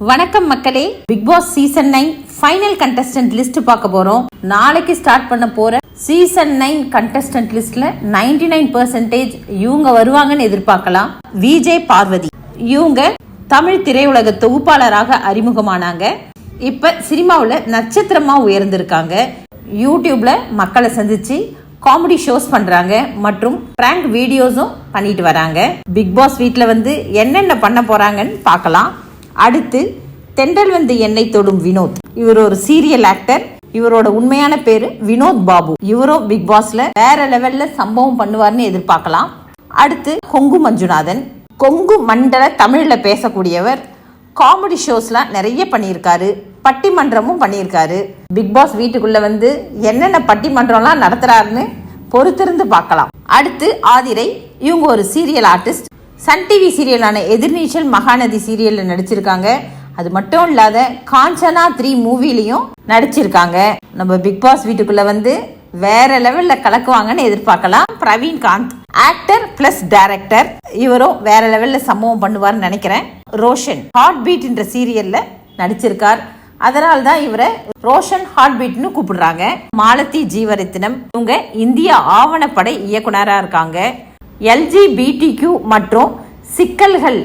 வணக்கம் மக்களே, Bigg Boss season 9 final contestant list பார்க்க போறோம். நாளைக்கு ஸ்டார்ட் பண்ண போற சீசன் 9 கண்டஸ்டன்ட் லிஸ்ட்ல 99% இவங்க வருவாங்கன்னு எதிர்பார்க்கலாம். விஜய் பார்வதி இவங்க தமிழ் திரையுலக தொகுப்பாளராக அறிமுகமானாங்க. இப்ப சினிமாவில் நட்சத்திரமா உயர்ந்திருக்காங்க. யூடியூப்ல மக்களை சந்திச்சு காமெடி ஷோஸ் பண்றாங்க மற்றும் பிராங்க் வீடியோஸும் பண்ணிட்டு வராங்க. பிக் பாஸ் வீட்டில் வந்து என்னென்ன பண்ண போறாங்கன்னு பார்க்கலாம். அடுத்து தென்றல் வந்து எண்ணெய் தொடும் வினோத், இவர் ஒரு சீரியல் ஆக்டர். இவரோட உண்மையான பேரு வினோத் பாபு. இவரும் பிக் பாஸ்ல வேற லெவல்ல சம்பவம் பண்ணுவார்னு எதிர்பார்க்கலாம். அடுத்து கொங்கு மஞ்சுநாதன், கொங்கு மண்டல தமிழ்ல பேசக்கூடியவர். காமெடி ஷோஸ்லாம் நிறைய பண்ணியிருக்காரு, பட்டிமன்றமும் பண்ணியிருக்காரு. பிக் பாஸ் வீட்டுக்குள்ள வந்து என்னென்ன பட்டிமன்றம்லாம் நடத்துறாருன்னு பொறுத்திருந்து பார்க்கலாம். அடுத்து ஆதிரை, இவங்க ஒரு சீரியல் ஆர்டிஸ்ட். சன் டிவி சீரியலான எதிர்நீச்சல் மகாநதி சீரியல்ல நடிச்சிருக்காங்க. அது மட்டும் இல்லாத காஞ்சனா 3 மூவிலையும் நடிச்சிருக்காங்க. நம்ம பிக் பாஸ் வீட்டுக்குள்ள வந்து வேற லெவல்ல கலக்குவாங்கன்னு எதிர்பார்க்கலாம். Praveen Kant, actor plus director. இவரும் வேற லெவல்ல சம்பவம் பண்ணுவார்னு நினைக்கிறேன். ரோஷன் ஹார்ட் பீட் என்ற சீரியல்ல நடிச்சிருக்கார். அதனால தான் இவரை ரோஷன் ஹார்ட் பீட்னு கூப்பிடுறாங்க. மாலதி ஜீவரத்தினம், இவங்க இந்திய ஆவணப்படை இயக்குனரா இருக்காங்க. LGBTQ மற்றும் சிக்கல்கள்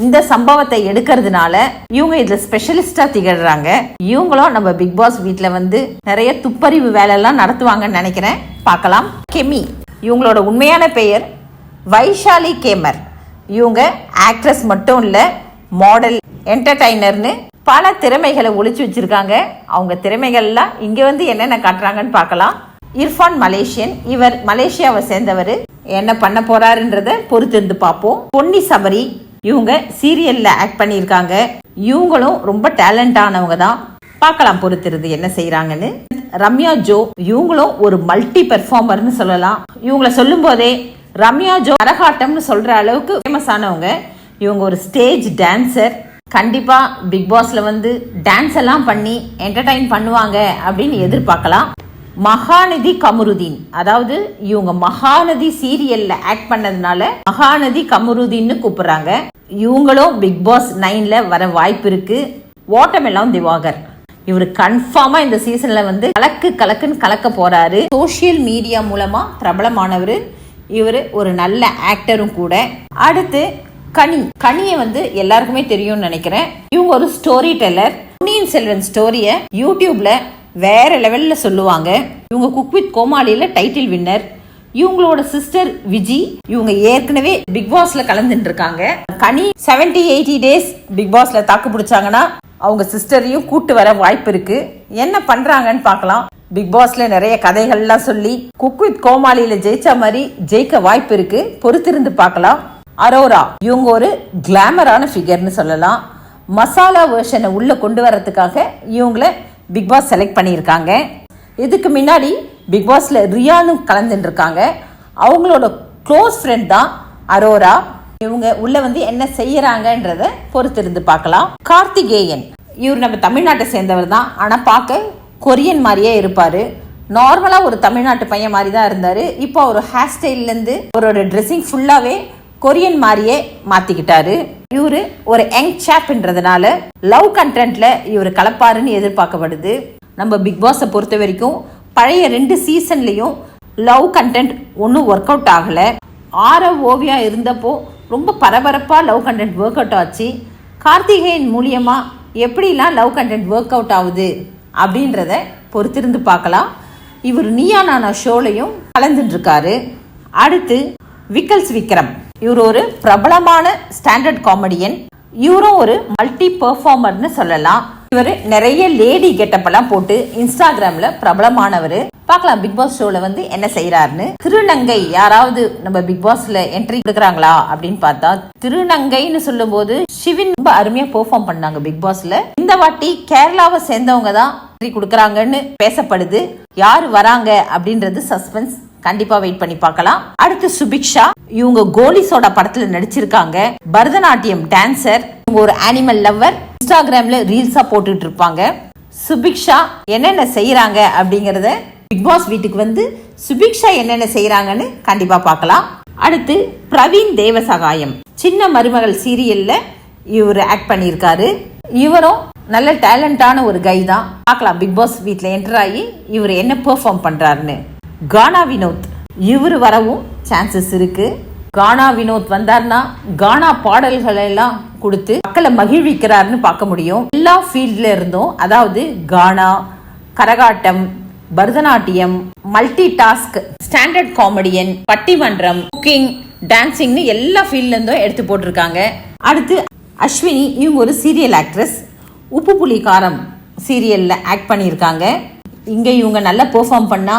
இந்த சம்பவத்தை எடுக்கிறதுனால இவங்க இதுல ஸ்பெஷலிஸ்டா திகழ்றாங்க. இவங்களும் நம்ம பிக் பாஸ் வீட்டுல வந்து நிறைய துப்பறிவு வேலை எல்லாம் நடத்துவாங்கன்னு நினைக்கிறேன். பார்க்கலாம். கெமி, இவங்களோட உண்மையான பெயர் வைஷாலி கேமர். இவங்க ஆக்ட்ரஸ் மட்டும் இல்ல, மாடல், என்டர்டைனர்னு பல திறமைகளை ஒளிச்சு வச்சிருக்காங்க. அவங்க திறமைகள்லாம் இங்க வந்து என்னென்ன காட்டுறாங்கன்னு பார்க்கலாம். இர்ஃபான் மலேசியன், இவர் மலேசியாவை சேர்ந்தவர். என்ன பண்ண போறாருன்றத பொறுத்திருந்து பார்ப்போம். பொன்னி சபரி, இவங்க சீரியல்ல ஆக்ட் பண்ணியிருக்காங்க. இவங்களும் ரொம்ப டேலண்டானவங்க தான். பார்க்கலாம் பொறுத்திருந்து என்ன செய்யறாங்கன்னு. ரம்யா ஜோ, இவங்களும் ஒரு மல்டி பெர்ஃபார்மர்னு சொல்லலாம். இவங்கள சொல்லும் போதே ரம்யா ஜோ கரகாட்டம்னு சொல்ற அளவுக்கு ஃபேமஸ் ஆனவங்க. இவங்க ஒரு ஸ்டேஜ் டான்சர். கண்டிப்பா பிக் பாஸ்ல வந்து டான்ஸ் எல்லாம் பண்ணி என்டர்டைன் பண்ணுவாங்க அப்படின்னு எதிர்பார்க்கலாம். மகாநதி கமருதீன், அதாவது இவங்க மகாநதி சீரியல்ல ஆக்ட் பண்ணதுனால மகாநதி கமருதீன்னு கூப்பிடுறாங்க. இவங்களும் பிக் பாஸ் 9ல வர வாய்ப்பு இருக்கு. வாட்டமெல்லாம் திவாகர், இவர் கன்ஃபார்மா இந்த சீசன்ல வந்து கலக்குன்னு கலக்க போறாரு. சோசியல் மீடியா மூலமா பிரபலமானவர். இவர் ஒரு நல்ல ஆக்டரும் கூட. அடுத்து கனியை வந்து எல்லாருக்குமே தெரியும்னு நினைக்கிறேன். இவங்க ஒரு ஸ்டோரி டெல்லர். பொன்னியின் செல்வன் ஸ்டோரிய யூடியூப்ல வேற லெவல்ல சொல்லுவாங்க. இவங்க குக் வித் கோமாளியில டைட்டில் வின்னர். இவங்களோட சிஸ்டர் விஜி, இவங்க ஏற்கனவே பிக் பாஸ்ல கலந்துட்டு இருக்காங்க. கனி 70-80 டேஸ் பிக் பாஸ்ல தாக்கு பிடிச்சாங்கன்னா அவங்க சிஸ்டரையும் கூட்டு வர வாய்ப்பு இருக்கு. என்ன பண்றாங்கன்னு பார்க்கலாம். பிக் பாஸ்ல நிறைய கதைகள்லாம் சொல்லி குக் வித் கோமாளியில ஜெயிச்ச மாதிரி ஜெயிக்க வாய்ப்பு இருக்கு. பொறுத்திருந்து பார்க்கலாம். அரோரா, இவங்க ஒரு கிளாமரான ஃபிகர்னு சொல்லலாம். மசாலா வெர்ஷனை உள்ள கொண்டு வரதுக்காக இவங்கள பிக் பாஸ் செலக்ட் பண்ணியிருக்காங்க. இதுக்கு முன்னாடி பிக் பாஸ்ல ரியானு கலந்துட்டு இருக்காங்க. அவங்களோட க்ளோஸ் ஃப்ரெண்ட் தான் அரோரா. இவங்க உள்ள வந்து என்ன செய்யறாங்கன்றத பொறுத்திருந்து பார்க்கலாம். கார்த்திகேயன், இவர் நம்ம தமிழ்நாட்டை சேர்ந்தவர் தான். ஆனா பார்க்க கொரியன் மாதிரியே இருப்பாரு. நார்மலா ஒரு தமிழ்நாட்டு பையன் மாதிரி தான் இருந்தாரு. இப்போ ஒரு ஹேர் ஸ்டைல்ல இருந்து அவரோட ட்ரெஸ்ஸிங் ஃபுல்லாவே கொரியன் மாதிரியே மாத்திக்கிட்டாரு. இவரு ஒரு யங் சாப்ன்றதுனால லவ் கண்டென்ட்ல இவர் கலப்பாருன்னு எதிர்பார்க்கப்படுது. நம்ம பிக் பாஸை பொறுத்த வரைக்கும் பழைய 2 சீசன்லயும் லவ் கண்டென்ட் ஒன்றும் ஒர்க் அவுட் ஆகல. ஓவியா இருந்தப்போ ரொம்ப பரபரப்பா லவ் கண்டென்ட் ஒர்க் அவுட் ஆச்சு. கார்த்திகேயன் மூலியமா எப்படிலாம் லவ் கண்டென்ட் ஒர்க் அவுட் ஆகுது அப்படின்றத பொறுத்திருந்து பார்க்கலாம். இவர் நீயா நானா ஷோலையும் கலந்துட்டு இருக்காரு. அடுத்து விக்ரம், இவர் ஒரு பிரபலமான ஸ்டாண்டர்ட் காமெடியன். இவரும் ஒரு மல்டி பெர்ஃபார்மர்னு சொல்லலாம். இவர் நிறைய லேடி கெட்டப் எல்லாம் போட்டு இன்ஸ்டாகிராம்ல பிரபலமானவர். பார்க்கலாம் பிக் பாஸ் ஷோல வந்து என்ன செய்யறாருன்னு. திருநங்கை யாராவது நம்ம பிக் பாஸ்ல என்ட்ரி கொடுக்கறாங்களா அப்படின்னு பார்த்தா திருநங்கைன்னு சொல்லும் போது சிவின் ரொம்ப அருமையா பெர்ஃபார்ம் பண்ணாங்க பிக் பாஸ்ல. இந்த வாட்டி கேரளாவை சேர்ந்தவங்க தான் என்ட்ரி கொடுக்கறாங்கன்னு பேசப்படுது. யாரு வராங்க அப்படின்றது சஸ்பென்ஸ். கண்டிப்பா வெயிட் பண்ணி பார்க்கலாம். அடுத்து சுபிக்ஷா, இவங்க கோலி சோடா படத்துல நடிச்சிருக்காங்க. பரதநாட்டியம் டான்சர். இவங்க ஒரு அனிமல் லவர். இன்ஸ்டாகிராம்ல ரீல்ஸா போட்டுட்டு இருப்பாங்க. சுபிக்ஷா என்னென்ன செய்யறாங்க அப்படிங்கறத பிக் பாஸ் வீட்டுக்கு வந்து சுபிக்ஷா என்னென்ன செய்யறாங்கன்னு கண்டிப்பா பார்க்கலாம். அடுத்து பிரவீன் தேவசகாயம், சின்ன மருமகள் சீரியல்ல இவர் ஆக்ட் பண்ணியிருக்காரு. இவரும் நல்ல டேலண்டான ஒரு கை தான். பார்க்கலாம் பிக் பாஸ் வீட்டில் என்டர் ஆகி இவர் என்ன பெர்ஃபார்ம் பண்றாருன்னு. கானா வினோத் இவர் வரவும் சான்சஸ் இருக்கு. கானா வினோத் வந்தார்னா கானா பாடல்கள் எல்லாம் கொடுத்து மக்களை மகிழ்விக்கிறாருன்னு பார்க்க முடியும். எல்லா ஃபீல்ட்ல இருந்தும், அதாவது கானா, Karakattam, Bharatanatyam, multi task, standard comedian, பட்டிமன்றம், குக்கிங், டான்சிங்னு எல்லா ஃபீல்ட்ல இருந்தும் எடுத்து போட்டிருக்காங்க. அடுத்து அஸ்வினி, இவங்க ஒரு சீரியல் ஆக்ட்ரஸ். உப்பு புளி காரம் சீரியல்ல ஆக்ட் பண்ணியிருக்காங்க. இங்க இவங்க நல்லா பெர்ஃபார்ம் பண்ணா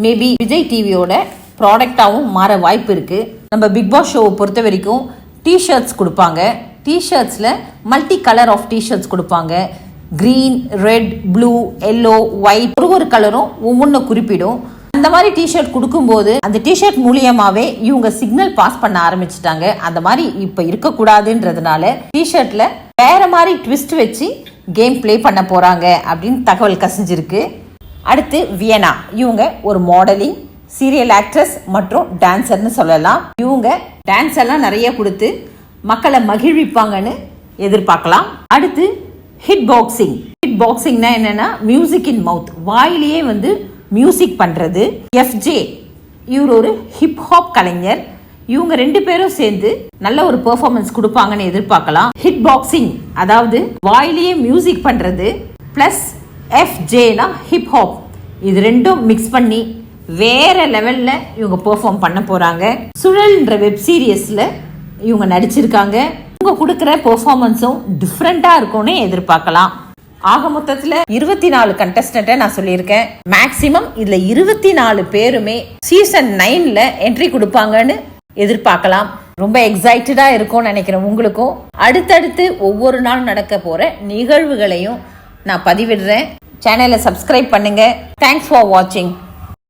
மேபி விஜய் டிவியோட ப்ராடக்டாகவும் மாற வாய்ப்பு இருக்கு. நம்ம பிக் பாஸ் ஷோவை பொறுத்த வரைக்கும் டிஷர்ட்ஸ் கொடுப்பாங்க. டிஷர்ட்ஸ்ல மல்டி கலர் ஆஃப் டிஷர்ட்ஸ் கொடுப்பாங்க. Green, red, blue, yellow, white, ஒரு கலரும் ஒவ்வொன்று குறிப்பிடும். அந்த மாதிரி டிஷர்ட் கொடுக்கும்போது அந்த டிஷர்ட் மூலியமாவே இவங்க சிக்னல் பாஸ் பண்ண ஆரம்பிச்சுட்டாங்க. அந்த மாதிரி இப்ப இருக்கக்கூடாதுன்றதுனால டிஷர்ட்ல வேற மாதிரி ட்விஸ்ட் வச்சு கேம் பிளே பண்ண போறாங்க அப்படின்னு தகவல் கசிஞ்சிருக்கு. அடுத்து வியனா, இவங்க ஒரு மாடலிங், சீரியல் ஆக்ட்ரஸ் மற்றும் டான்சர்னு சொல்லலாம். இவங்க டான்ஸ் எல்லாம் நிறைய கொடுத்து மக்களை மகிழ்விப்பாங்கன்னு எதிர்பார்க்கலாம். அடுத்து ஹிட் பாக்ஸிங். ஹிட் பாக்ஸிங்னா என்னன்னா மியூசிக் இன் மவுத், வாயிலேயே வந்து மியூசிக் பண்றது. எஃப்ஜே, இவர் ஒரு ஹிப்ஹாப் கலைஞர். இவங்க ரெண்டு பேரும் சேர்ந்து நல்ல ஒரு பெர்ஃபார்மன்ஸ் கொடுப்பாங்கன்னு எதிர்பார்க்கலாம். ஹிட் பாக்ஸிங் அதாவது வாயிலேயே மியூசிக் பண்றது பிளஸ் எஃப்ஜேனா ஹிப்ஹாப், இது ரெண்டும் மிக்ஸ் பண்ணி வேற லெவல்ல இவங்க பெர்ஃபார்ம் பண்ண போறாங்க. சுழல்ன்ற வெப் சீரிஸ்ல இவங்க நடிச்சிருக்காங்க. இவங்க கொடுக்கிற பெர்ஃபார்மன்ஸும் டிஃப்ரெண்டா இருக்கும்னு எதிர்பார்க்கலாம். ஆக மொத்தத்துல 24 கண்டஸ்டன்ட்டை நான் சொல்லியிருக்கேன். மேக்சிமம் இதுல 24 பேருமே சீசன் 9ல என்ட்ரி கொடுப்பாங்கன்னு எதிர்பார்க்கலாம். ரொம்ப எக்ஸைட்டடா இருக்கும்னு நினைக்கிறேன். உங்களுக்கும் அடுத்தடுத்து ஒவ்வொரு நாள் நடக்க போற நிகழ்வுகளையும் நான் பதிவிடுறேன். சேனலை சப்ஸ்கிரைப் பண்ணுங்க. தேங்க்ஸ் ஃபார் வாட்சிங்.